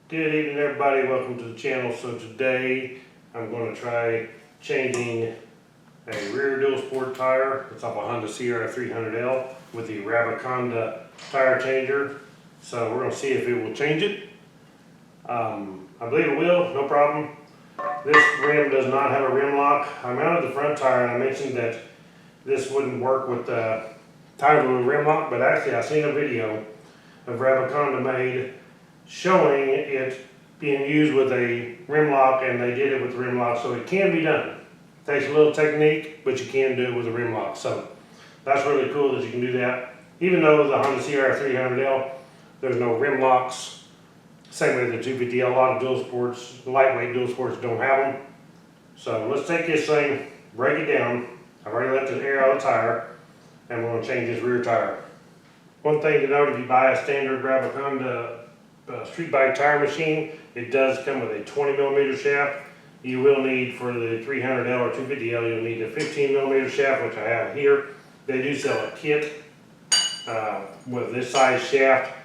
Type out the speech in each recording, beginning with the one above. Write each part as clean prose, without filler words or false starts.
Good evening everybody, welcome to the channel. So today I'm going to try changing a rear dual sport tire. It's off a Honda CRF300L with the Rabaconda tire changer. So we're going to see if it will change it. I believe it will, no problem. This rim does not have a rim lock. I mounted the front tire and I mentioned that this wouldn't work with the tire with a rim lock, but actually I've seen a video of Rabaconda made showing it being used with a rim lock, and they did it with the rim lock, so it can be done. It takes a little technique, but you can do it with a rim lock. So that's really cool that you can do that. Even though the Honda CRF300L, there's no rim locks. Same way the 250L, a lot of dual sports, lightweight dual sports don't have them. So let's take this thing, break it down. I've already let the air out of the tire, and we're going to change this rear tire. One thing to note, if you buy a standard Rabaconda street bike tire machine, it does come with a 20mm shaft. You will need, for the 300L or 250L, you'll need a 15mm shaft, which I have here. They do sell a kit with this size shaft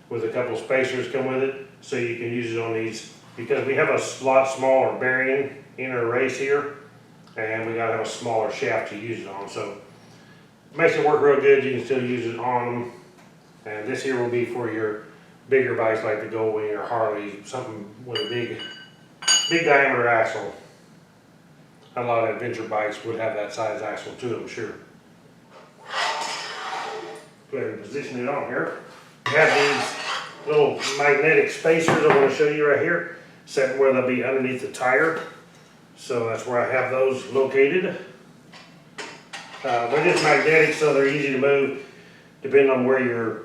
with a couple spacers come with it, so you can use it on these, because we have a lot smaller bearing inner race here, and we gotta have a smaller shaft to use it on. So it makes it work real good. You can still use it on them, and this here will be for your bigger bikes like the Goldwing or Harley, something with a big diameter axle. A lot of adventure bikes would have that size axle too, I'm sure. Go ahead and position it on here. We have these little magnetic spacers I want to show you right here, set where they'll be underneath the tire. So that's where I have those located. They're just magnetic, so they're easy to move depending on where you're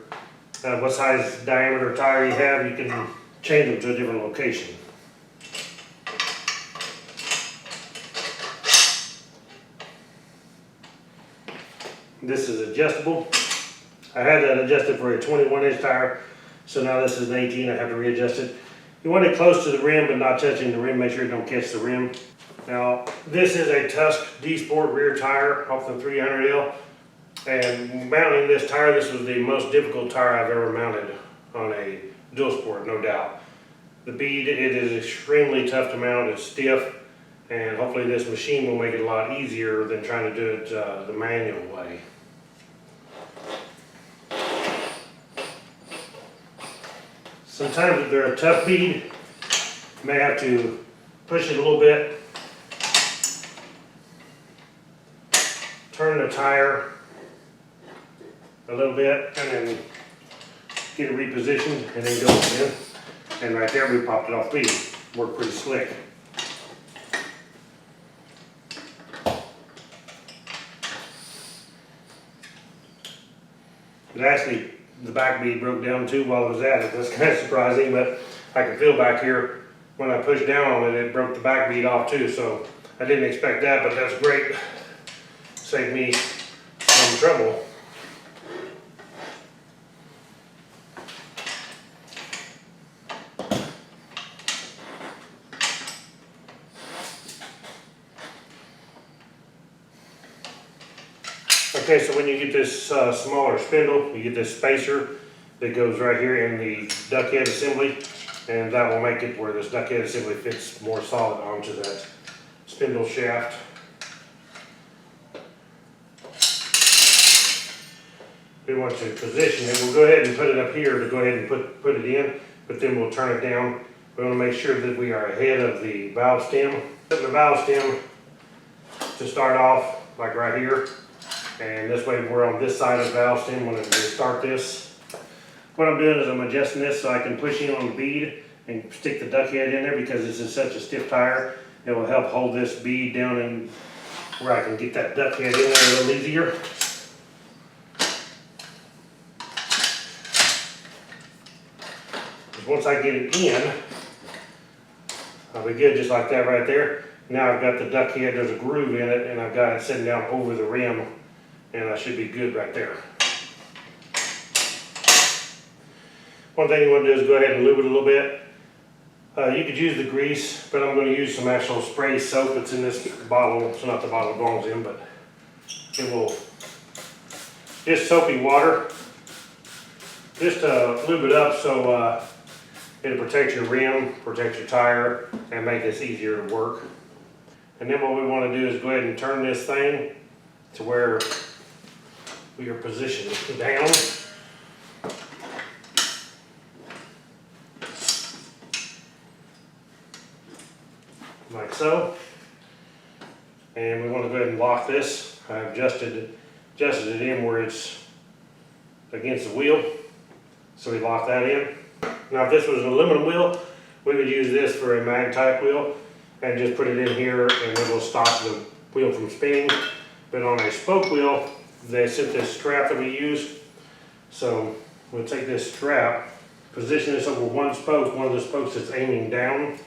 what size diameter tire you have. You can change them to a different location. This is adjustable. I had that adjusted for a 21-inch tire, so now this is an 18. I have to readjust it. You want it close to the rim but not touching the rim. Make sure you don't catch the rim. Now this is a Tusk D Sport rear tire off the 300L. And mounting this tire, this was the most difficult tire I've ever mounted on a dual sport, no doubt. The bead, it is extremely tough to mount. It's stiff, and hopefully this machine will make it a lot easier than trying to do it the manual way. Sometimes if they're a tough bead, you may have to push it a little bit, turn the tire a little bit, and then get it repositioned, and then go again. And right there we popped it off bead. Worked pretty slick. But actually, the back bead broke down too while I was at it. That's kind of surprising, but I can feel back here when I pushed down on it, it broke the back bead off too. So I didn't expect that, but that's great. Saved me some trouble. Okay, so when you get this smaller spindle, you get this spacer that goes right here in the duck head assembly, and that will make it where this duck head assembly fits more solid onto that spindle shaft. We want to position it. We'll go ahead and put it up here to go ahead and put it in, but then we'll turn it down. We want to make sure that we are ahead of the valve stem. Put the valve stem to start off, like right here. And this way we're on this side of the valve stem when we start this. What I'm doing is I'm adjusting this so I can push in on the bead and stick the duck head in there, because this is such a stiff tire. It will help hold this bead down and where I can get that duck head in there a little easier. Once I get it in, I'll be good just like that right there. Now I've got the duck head, there's a groove in it, and I've got it sitting down over the rim, and I should be good right there. One thing you want to do is go ahead and lube it a little bit. You could use the grease, but I'm going to use some actual spray soap that's in this bottle. It's not the bottle it belongs in, but it will, just soapy water, just to lube it up so It'll protect your rim, protect your tire, and make this easier to work. And then what we want to do is go ahead and turn this thing to where we are positioned down. Like so. And we want to go ahead and lock this. I've adjusted it in where it's against the wheel. So we lock that in. Now if this was an aluminum wheel, we would use this for a mag type wheel and just put it in here and it will stop the wheel from spinning. But on a spoke wheel, they sent this strap that we use. So we'll take this strap, position this over one spoke, one of the spokes is aiming down.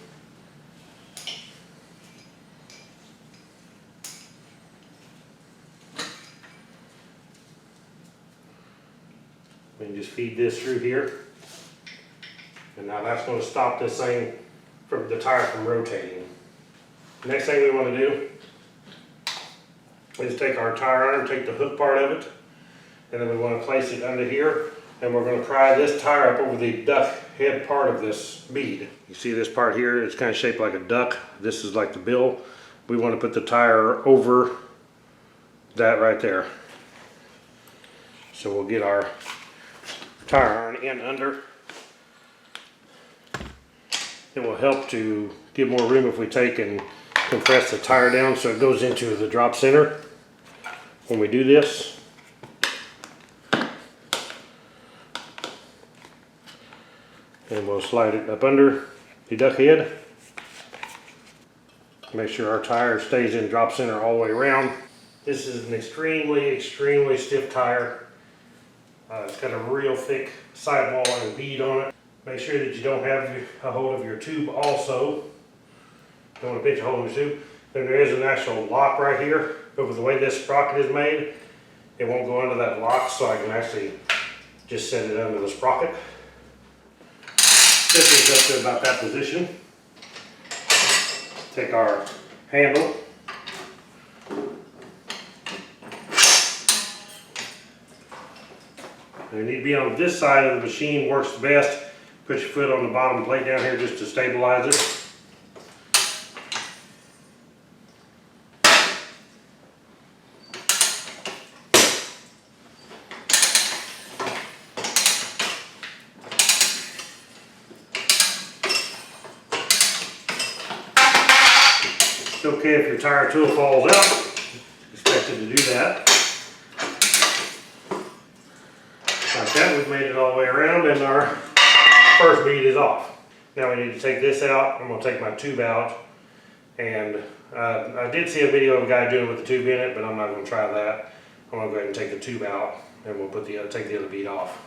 We can just feed this through here. And now that's going to stop this thing from the tire from rotating. Next thing we want to do is take our tire iron, take the hook part of it, and then we want to place it under here, and we're going to pry this tire up over the duck head part of this bead. You see this part here, it's kind of shaped like a duck. This is like the bill. We want to put the tire over that right there. So we'll get our tire iron in under. It will help to give more room if we take and compress the tire down so it goes into the drop center when we do this. And we'll slide it up under the duck head. Make sure our tire stays in drop center all the way around. This is an extremely stiff tire. It's got a real thick sidewall and bead on it. Make sure that you don't have a hold of your tube also. Don't want to pinch a hole in the tube. Then there is an actual lock right here, but with the way this sprocket is made, it won't go under that lock, so I can actually just set it under the sprocket. This is up to about that position. Take our handle. You need to be on this side of the machine, works the best. Put your foot on the bottom plate down here just to stabilize it. It's okay if your tire tool falls out. Expect it to do that. Like that, we've made it all the way around and our first bead is off. Now we need to take this out. I'm going to take my tube out, and I did see a video of a guy doing it with the tube in it, but I'm not going to try that. I'm going to go ahead and take the tube out, and we'll put take the other bead off.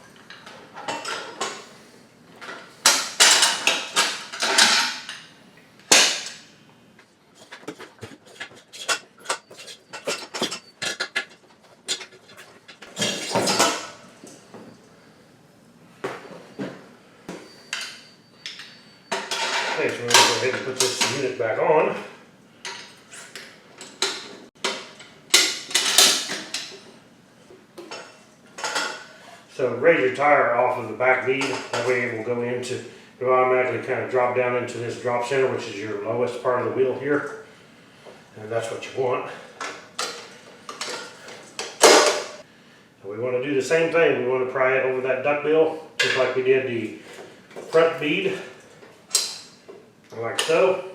Okay, so we're going to go ahead and put this unit back on. So raise your tire off of the back bead, that way it will go into, it will automatically kind of drop down into this drop center, which is your lowest part of the wheel here. And that's what you want. And we want to do the same thing. We want to pry it over that duck bill, just like we did the front bead. Like so.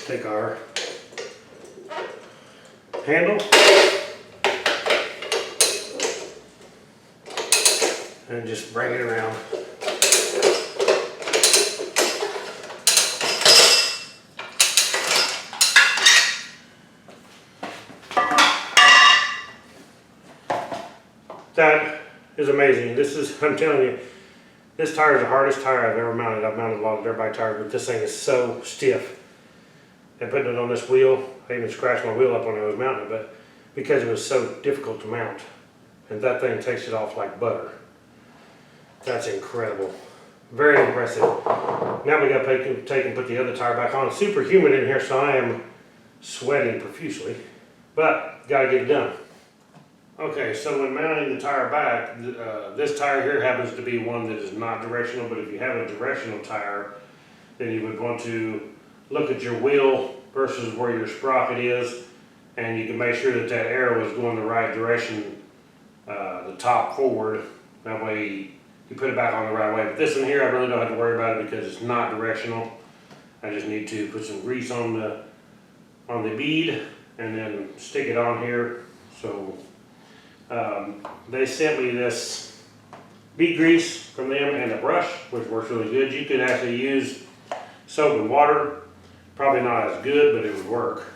Take our handle and just bring it around. That is amazing. This is, I'm telling you, this tire is the hardest tire I've ever mounted. I've mounted a lot of dirt bike tires, but this thing is so stiff. And putting it on this wheel, I even scratched my wheel up when I was mounting it, but because it was so difficult to mount. And that thing takes it off like butter. That's incredible. Very impressive. Now we got to take and put the other tire back on. It's super humid in here, so I am sweating profusely. but gotta get it done. Okay, so when mounting the tire back, this tire here happens to be one that is not directional, but if you have a directional tire, then you would want to look at your wheel versus where your sprocket is, and you can make sure that that arrow is going the right direction, the top forward. That way you put it back on the right way. But this one here, I really don't have to worry about it because it's not directional. I just need to put some grease on the bead and then stick it on here. So they sent me this bead grease from them and a brush, which works really good. You could actually use soap and water. Probably not as good, but it would work.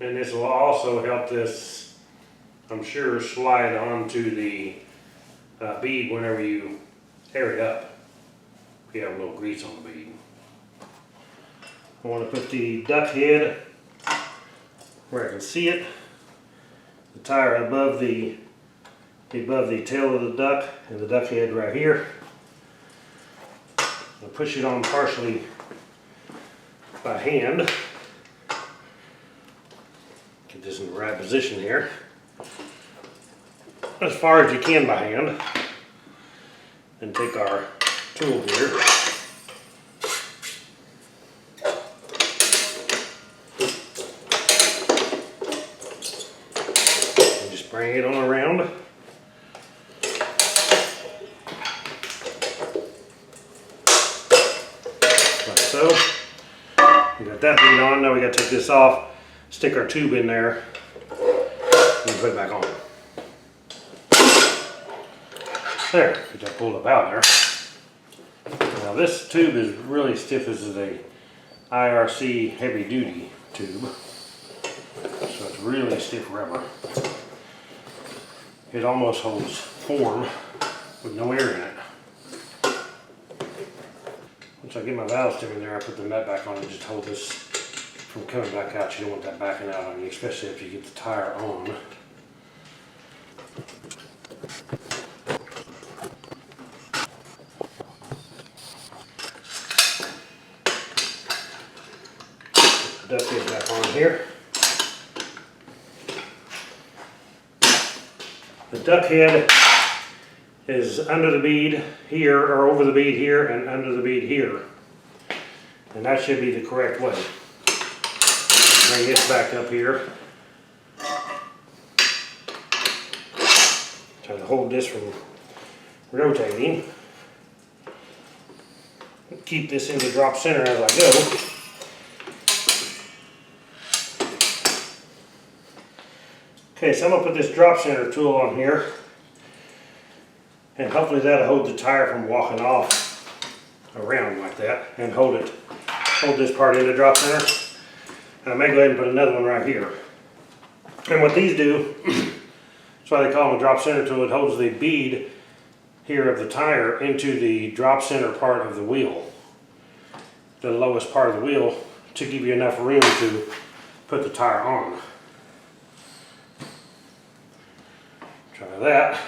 And this will also help this, I'm sure, slide onto the bead whenever you air it up. If you have a little grease on the bead. I want to put the duck head where I can see it. The tire above the tail of the duck, and the duck head right here. I'll push it on partially by hand. Get this in the right position here. As far as you can by hand. And take our tool here. And just bring it on around. Like so. We got that bead on. Now we got to take this off. Stick our tube in there and put it back on. There, get that pulled up out there. Now this tube is really stiff. This is a IRC heavy duty tube. So it's really stiff rubber. It almost holds form with no air in it. Once I get my valve stem in there, I put the nut back on and just hold this from coming back out. You don't want that backing out on you, especially if you get the tire on. Duck head back on here. The duck head is under the bead here, or over the bead here, and under the bead here. And that should be the correct way. Bring this back up here. Try to hold this from rotating. Keep this in the drop center as I go. Okay, so I'm going to put this drop center tool on here, and hopefully that'll hold the tire from walking off around like that, and hold this part in the drop center. And I may go ahead and put another one right here. And what these do, that's why they call them a drop center tool, it holds the bead here of the tire into the drop center part of the wheel, the lowest part of the wheel, to give you enough room to put the tire on. Try that.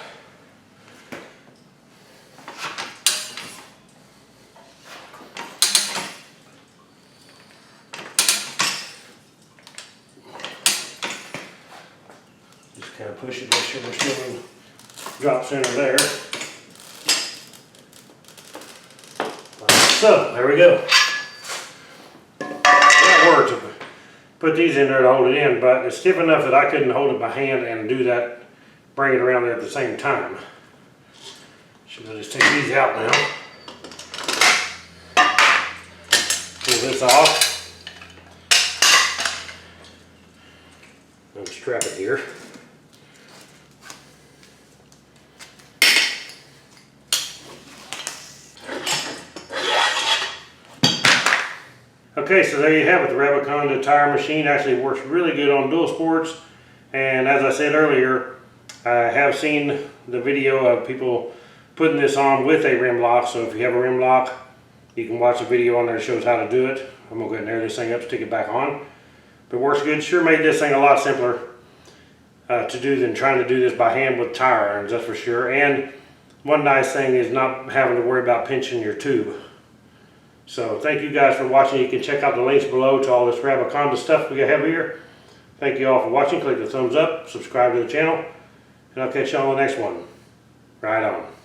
Just kind of push it, make sure we're still in drop center there. So, there we go. That works. Put these in there to hold it in, but it's stiff enough that I couldn't hold it by hand and do that, bring it around there at the same time. Should I just take these out now? Pull this off. And strap it here. Okay, so there you have it. The Rabaconda tire machine actually works really good on DUALSPORTs. And as I said earlier, I have seen the video of people putting this on with a rim lock. So if you have a rim lock, you can watch a video on there that shows how to do it. I'm going to go ahead and air this thing up, stick it back on. But it works good. Sure made this thing a lot simpler to do than trying to do this by hand with tire irons, that's for sure. And one nice thing is not having to worry about pinching your tube. So thank you guys for watching. You can check out the links below to all this Rabaconda stuff we have here. Thank you all for watching. Click the thumbs up, subscribe to the channel, and I'll catch you on the next one. Right on.